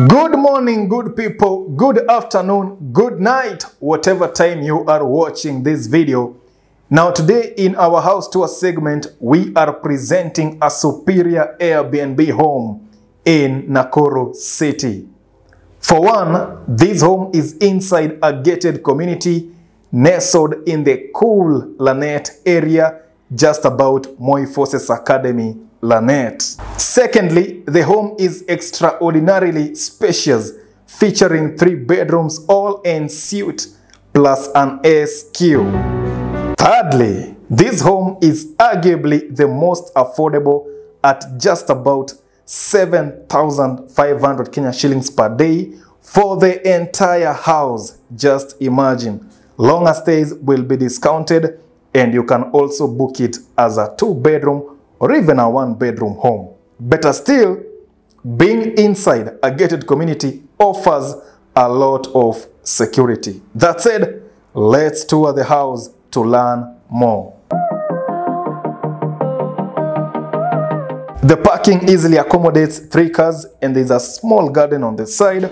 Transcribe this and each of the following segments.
Good morning, good people, good afternoon, good night, whatever time you are watching this video. Now today in our house tour segment, we are presenting a superior Airbnb home in Nakuru City. For one, this home is inside a gated community nestled in the cool Lanet area just about Moi Forces Academy, Lanet. Secondly, the home is extraordinarily spacious, featuring 3 bedrooms all en suite plus an SQ. Thirdly, this home is arguably the most affordable at just about 7,500 Kenya shillings per day for the entire house. Just imagine. Longer stays will be discounted, and you can also book it as a 2-bedroom or even a 1-bedroom home. Better still, being inside a gated community offers a lot of security. That said, let's tour the house to learn more. The parking easily accommodates 3 cars, and there's a small garden on the side.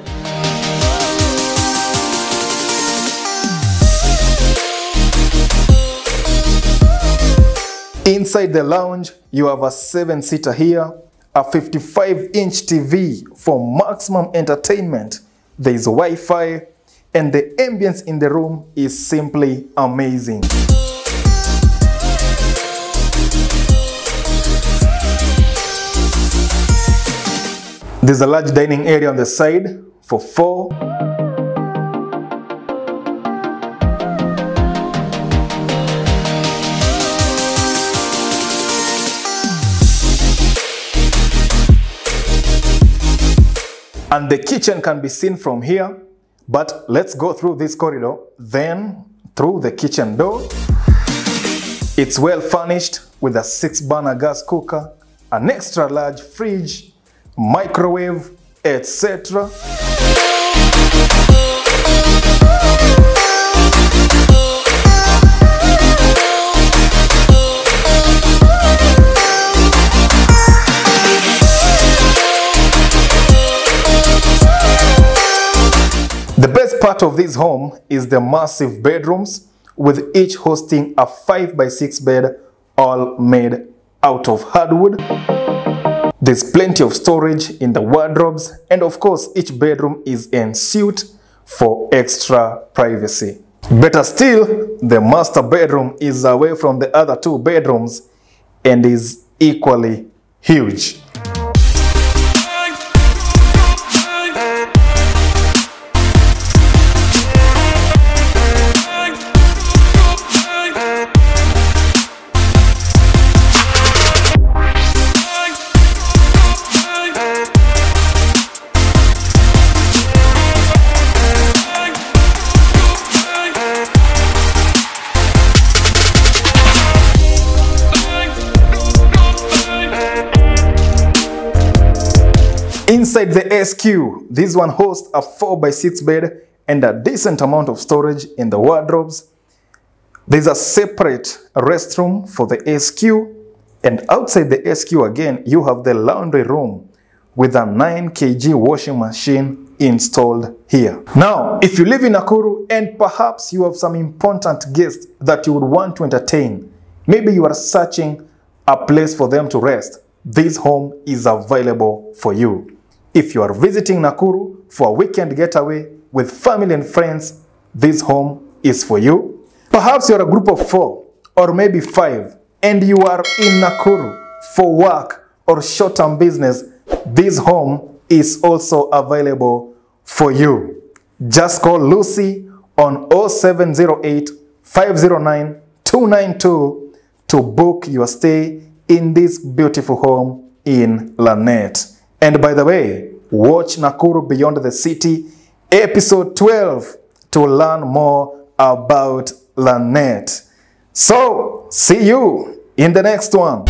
Inside the lounge, you have a 7-seater here, a 55-inch TV for maximum entertainment. There is Wi-Fi, and the ambience in the room is simply amazing. There's a large dining area on the side for 4. And the kitchen can be seen from here, but let's go through this corridor, then through the kitchen door. It's well furnished with a 6-burner gas cooker, an extra large fridge, microwave, etc. The best part of this home is the massive bedrooms, with each hosting a 5x6 bed, all made out of hardwood. There's plenty of storage in the wardrobes, and of course each bedroom is en suite for extra privacy. Better still, the master bedroom is away from the other 2 bedrooms and is equally huge. Inside the SQ, this one hosts a 4x6 bed and a decent amount of storage in the wardrobes. There's a separate restroom for the SQ, and outside the SQ again, you have the laundry room with a 9 kg washing machine installed here. Now, if you live in Nakuru and perhaps you have some important guests that you would want to entertain, maybe you are searching a place for them to rest, this home is available for you. If you are visiting Nakuru for a weekend getaway with family and friends, this home is for you. Perhaps you are a group of 4 or maybe 5 and you are in Nakuru for work or short-term business, this home is also available for you. Just call Lucy on 0708 509 292 to book your stay in this beautiful home in Lanet. And by the way, watch Nakuru Beyond the City, episode 12, to learn more about Lanet. So, see you in the next one.